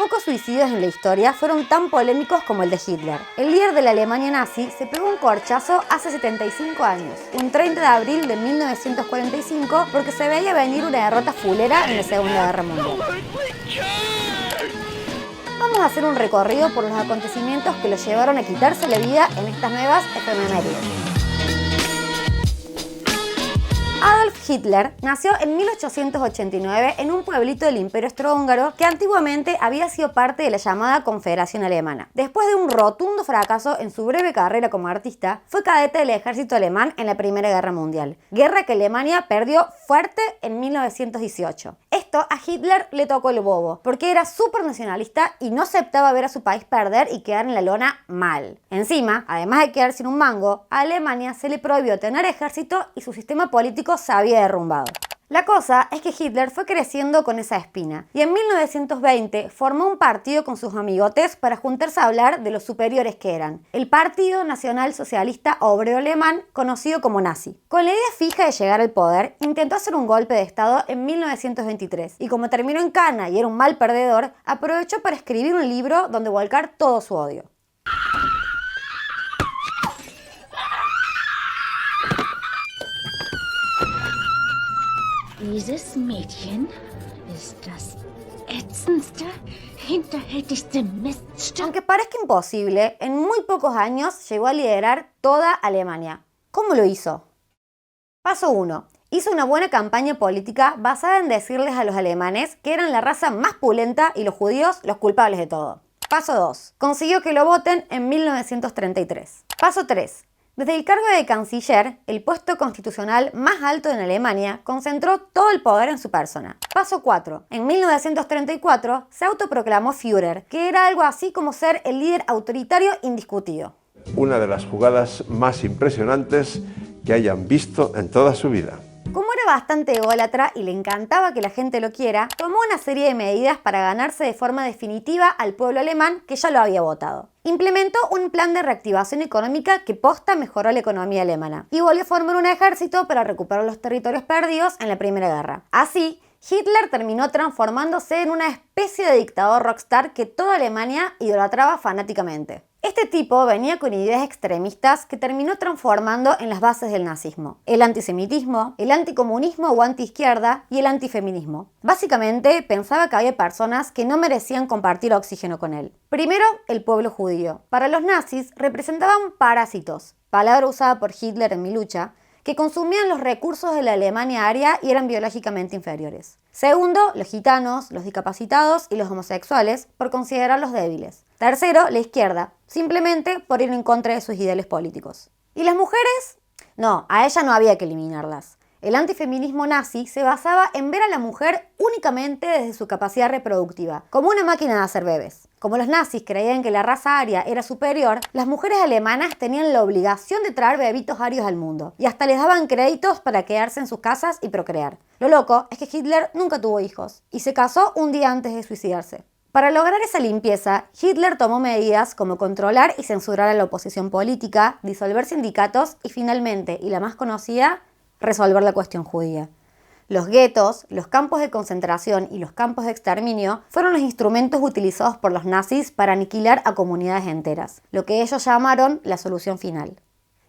Pocos suicidios en la historia fueron tan polémicos como el de Hitler. El líder de la Alemania nazi se pegó un corchazo hace 75 años, un 30 de abril de 1945, porque se veía venir una derrota fulera en la Segunda Guerra Mundial. Vamos a hacer un recorrido por los acontecimientos que lo llevaron a quitarse la vida en estas nuevas efemérides. Adolf Hitler nació en 1889 en un pueblito del Imperio Austrohúngaro que antiguamente había sido parte de la llamada Confederación Alemana. Después de un rotundo fracaso en su breve carrera como artista, fue cadete del ejército alemán en la Primera Guerra Mundial, guerra que Alemania perdió fuerte en 1918. Esto a Hitler le tocó el bobo, porque era súper nacionalista y no aceptaba ver a su país perder y quedar en la lona mal. Encima, además de quedar sin un mango, a Alemania se le prohibió tener ejército y su sistema político se había derrumbado. La cosa es que Hitler fue creciendo con esa espina y en 1920 formó un partido con sus amigotes para juntarse a hablar de los superiores que eran, el Partido Nacional Socialista Obrero Alemán, conocido como nazi. Con la idea fija de llegar al poder, intentó hacer un golpe de estado en 1923 y como terminó en cana y era un mal perdedor, aprovechó para escribir un libro donde volcar todo su odio. Dieses Mädchen ist das ätzendste, hinterhältigste Miststück. Aunque parezca imposible, en muy pocos años llegó a liderar toda Alemania. ¿Cómo lo hizo? Paso 1. Hizo una buena campaña política basada en decirles a los alemanes que eran la raza más pulenta y los judíos los culpables de todo. Paso 2. Consiguió que lo voten en 1933. Paso 3. Desde el cargo de canciller, el puesto constitucional más alto en Alemania, concentró todo el poder en su persona. Paso 4. En 1934 se autoproclamó Führer, que era algo así como ser el líder autoritario indiscutido. Una de las jugadas más impresionantes que hayan visto en toda su vida. Como era bastante ególatra y le encantaba que la gente lo quiera, tomó una serie de medidas para ganarse de forma definitiva al pueblo alemán que ya lo había votado. Implementó un plan de reactivación económica que posta mejoró la economía alemana y volvió a formar un ejército para recuperar los territorios perdidos en la Primera Guerra. Así, Hitler terminó transformándose en una especie de dictador rockstar que toda Alemania idolatraba fanáticamente. Este tipo venía con ideas extremistas que terminó transformando en las bases del nazismo: el antisemitismo, el anticomunismo o antiizquierda y el antifeminismo. Básicamente pensaba que había personas que no merecían compartir oxígeno con él. Primero, el pueblo judío. Para los nazis representaban parásitos, palabra usada por Hitler en Mi lucha, que consumían los recursos de la Alemania aria y eran biológicamente inferiores. Segundo, los gitanos, los discapacitados y los homosexuales, por considerarlos débiles. Tercero, la izquierda, simplemente por ir en contra de sus ideales políticos. ¿Y las mujeres? No, a ellas no había que eliminarlas. El antifeminismo nazi se basaba en ver a la mujer únicamente desde su capacidad reproductiva, como una máquina de hacer bebés. Como los nazis creían que la raza aria era superior, las mujeres alemanas tenían la obligación de traer bebitos arios al mundo, y hasta les daban créditos para quedarse en sus casas y procrear. Lo loco es que Hitler nunca tuvo hijos, y se casó un día antes de suicidarse. Para lograr esa limpieza, Hitler tomó medidas como controlar y censurar a la oposición política, disolver sindicatos y finalmente, y la más conocida, resolver la cuestión judía. Los guetos, los campos de concentración y los campos de exterminio fueron los instrumentos utilizados por los nazis para aniquilar a comunidades enteras, lo que ellos llamaron la solución final.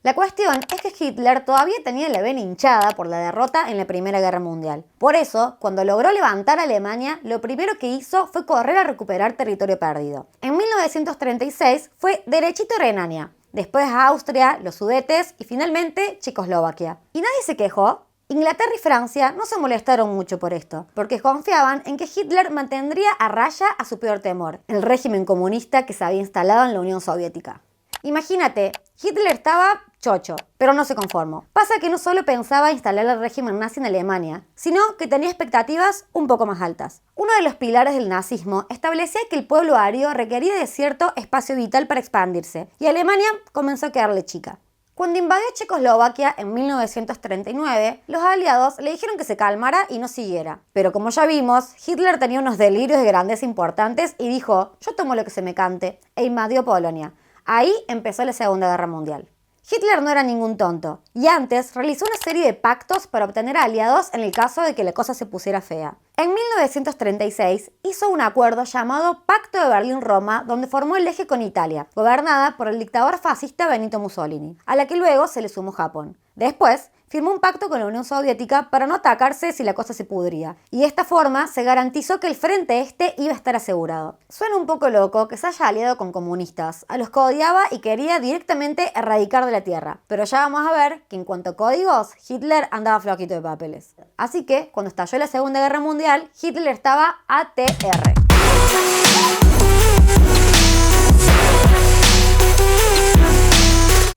La cuestión es que Hitler todavía tenía la vena hinchada por la derrota en la Primera Guerra Mundial. Por eso, cuando logró levantar a Alemania, lo primero que hizo fue correr a recuperar territorio perdido. En 1936 fue derechito a Renania, después a Austria, los Sudetes y finalmente Checoslovaquia. ¿Y nadie se quejó? Inglaterra y Francia no se molestaron mucho por esto, porque confiaban en que Hitler mantendría a raya a su peor temor, el régimen comunista que se había instalado en la Unión Soviética. Imagínate, Hitler estaba chocho, pero no se conformó. Pasa que no solo pensaba instalar el régimen nazi en Alemania, sino que tenía expectativas un poco más altas. Uno de los pilares del nazismo establecía que el pueblo ario requería de cierto espacio vital para expandirse, y Alemania comenzó a quedarle chica. Cuando invadió Checoslovaquia en 1939, los aliados le dijeron que se calmara y no siguiera. Pero como ya vimos, Hitler tenía unos delirios de grandeza importantes y dijo: yo tomo lo que se me cante, e invadió Polonia. Ahí empezó la Segunda Guerra Mundial. Hitler no era ningún tonto, y antes realizó una serie de pactos para obtener aliados en el caso de que la cosa se pusiera fea. En 1936 hizo un acuerdo llamado Pacto de Berlín-Roma, donde formó el eje con Italia, gobernada por el dictador fascista Benito Mussolini, a la que luego se le sumó Japón. Después, firmó un pacto con la Unión Soviética para no atacarse si la cosa se pudría, y de esta forma se garantizó que el frente este iba a estar asegurado. Suena un poco loco que se haya aliado con comunistas, a los que odiaba y quería directamente erradicar de la tierra, pero ya vamos a ver que en cuanto a códigos, Hitler andaba floquito de papeles. Así que, cuando estalló la Segunda Guerra Mundial, Hitler estaba ATR.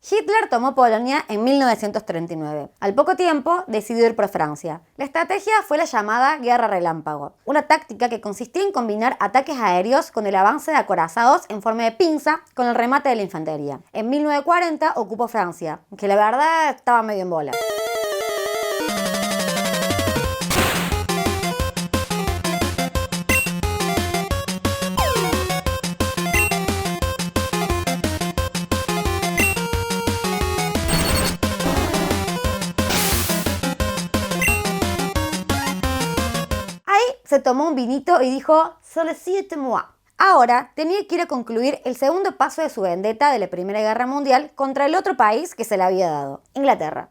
Hitler tomó Polonia en 1939. Al poco tiempo, decidió ir por Francia. La estrategia fue la llamada Guerra Relámpago, una táctica que consistía en combinar ataques aéreos con el avance de acorazados en forma de pinza con el remate de la infantería. En 1940 ocupó Francia, que la verdad estaba medio en bola. Se tomó un vinito y dijo, «Sollicite-moi». Ahora tenía que ir a concluir el segundo paso de su vendetta de la Primera Guerra Mundial contra el otro país que se le había dado, Inglaterra.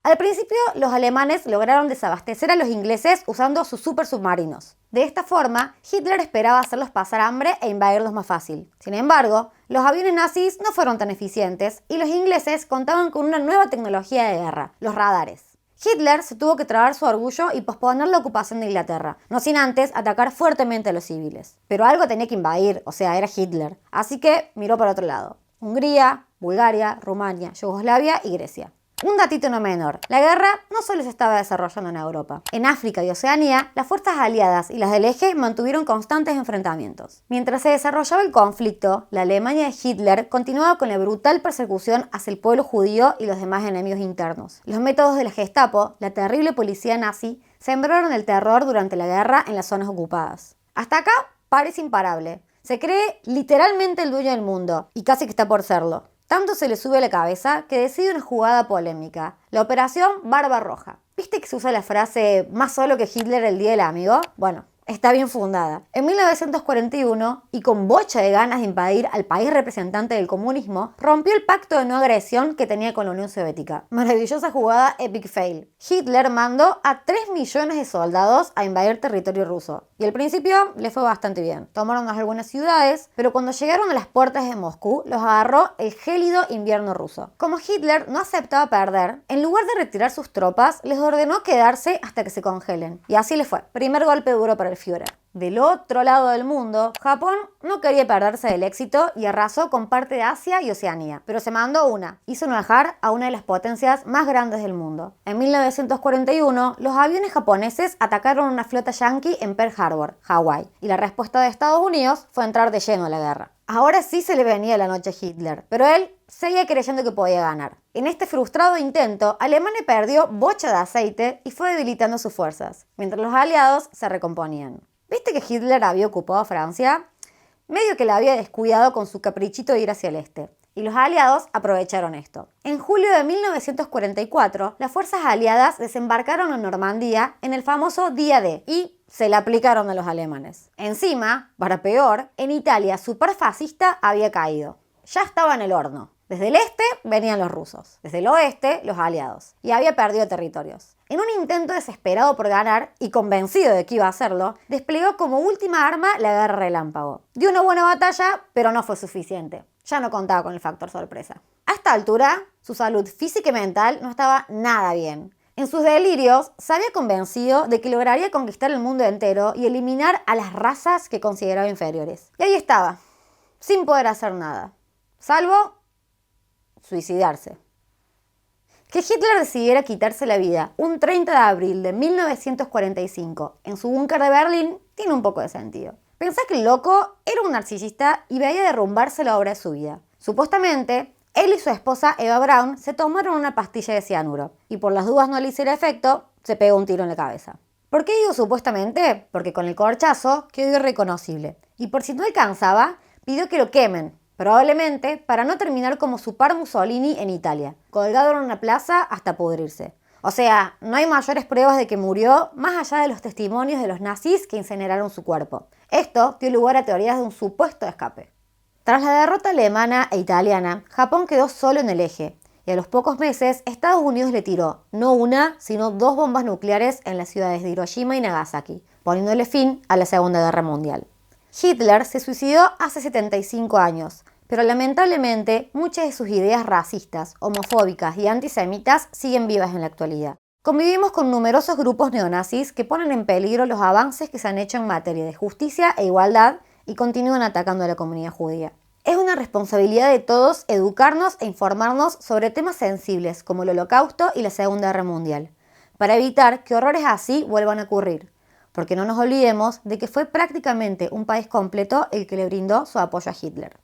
Al principio, los alemanes lograron desabastecer a los ingleses usando sus supersubmarinos. De esta forma, Hitler esperaba hacerlos pasar hambre e invadirlos más fácil. Sin embargo, los aviones nazis no fueron tan eficientes y los ingleses contaban con una nueva tecnología de guerra, los radares. Hitler se tuvo que tragar su orgullo y posponer la ocupación de Inglaterra, no sin antes atacar fuertemente a los civiles. Pero algo tenía que invadir, o sea, era Hitler. Así que miró para otro lado. Hungría, Bulgaria, Rumania, Yugoslavia y Grecia. Un datito no menor, la guerra no solo se estaba desarrollando en Europa. En África y Oceanía, las fuerzas aliadas y las del eje mantuvieron constantes enfrentamientos. Mientras se desarrollaba el conflicto, la Alemania de Hitler continuaba con la brutal persecución hacia el pueblo judío y los demás enemigos internos. Los métodos de la Gestapo, la terrible policía nazi, sembraron el terror durante la guerra en las zonas ocupadas. Hasta acá parece imparable. Se cree literalmente el dueño del mundo, y casi que está por serlo. Tanto se le sube a la cabeza que decide una jugada polémica, la Operación Barbarroja. ¿Viste que se usa la frase «más solo que Hitler el día del amigo»? Bueno, está bien fundada. En 1941, y con bocha de ganas de invadir al país representante del comunismo, rompió el pacto de no agresión que tenía con la Unión Soviética. Maravillosa jugada, epic fail. Hitler mandó a 3 millones de soldados a invadir territorio ruso. Y al principio le fue bastante bien. Tomaron algunas ciudades, pero cuando llegaron a las puertas de Moscú, los agarró el gélido invierno ruso. Como Hitler no aceptaba perder, en lugar de retirar sus tropas, les ordenó quedarse hasta que se congelen. Y así le fue. Primer golpe duro para el Führer. Del otro lado del mundo, Japón no quería perderse del éxito y arrasó con parte de Asia y Oceanía, pero se mandó una. Hizo enojar a una de las potencias más grandes del mundo. En 1941, los aviones japoneses atacaron una flota yanqui en Pearl Harbor, Hawái, y la respuesta de Estados Unidos fue entrar de lleno a la guerra. Ahora sí se le venía la noche a Hitler, pero él seguía creyendo que podía ganar. En este frustrado intento, Alemania perdió bocha de aceite y fue debilitando sus fuerzas, mientras los aliados se recomponían. ¿Viste que Hitler había ocupado Francia? Medio que la había descuidado con su caprichito de ir hacia el este. Y los aliados aprovecharon esto. En julio de 1944, las fuerzas aliadas desembarcaron en Normandía en el famoso Día D y se la aplicaron a los alemanes. Encima, para peor, en Italia superfascista había caído. Ya estaba en el horno. Desde el este venían los rusos, desde el oeste los aliados, y había perdido territorios. En un intento desesperado por ganar, y convencido de que iba a hacerlo, desplegó como última arma la guerra relámpago. Dio una buena batalla, pero no fue suficiente. Ya no contaba con el factor sorpresa. A esta altura, su salud física y mental no estaba nada bien. En sus delirios, se había convencido de que lograría conquistar el mundo entero y eliminar a las razas que consideraba inferiores. Y ahí estaba, sin poder hacer nada, salvo suicidarse. Que Hitler decidiera quitarse la vida un 30 de abril de 1945 en su búnker de Berlín tiene un poco de sentido. Pensá que el loco era un narcisista y veía derrumbarse la obra de su vida. Supuestamente, él y su esposa Eva Braun se tomaron una pastilla de cianuro y por las dudas no le hiciera efecto, se pegó un tiro en la cabeza. ¿Por qué digo supuestamente? Porque con el corchazo quedó irreconocible y por si no alcanzaba, pidió que lo quemen. Probablemente para no terminar como su par Mussolini en Italia, colgado en una plaza hasta pudrirse. O sea, no hay mayores pruebas de que murió más allá de los testimonios de los nazis que incineraron su cuerpo. Esto dio lugar a teorías de un supuesto escape. Tras la derrota alemana e italiana, Japón quedó solo en el eje, y a los pocos meses Estados Unidos le tiró no una, sino 2 bombas nucleares en las ciudades de Hiroshima y Nagasaki, poniéndole fin a la Segunda Guerra Mundial. Hitler se suicidó hace 75 años, pero lamentablemente muchas de sus ideas racistas, homofóbicas y antisemitas siguen vivas en la actualidad. Convivimos con numerosos grupos neonazis que ponen en peligro los avances que se han hecho en materia de justicia e igualdad y continúan atacando a la comunidad judía. Es una responsabilidad de todos educarnos e informarnos sobre temas sensibles como el Holocausto y la Segunda Guerra Mundial, para evitar que horrores así vuelvan a ocurrir, porque no nos olvidemos de que fue prácticamente un país completo el que le brindó su apoyo a Hitler.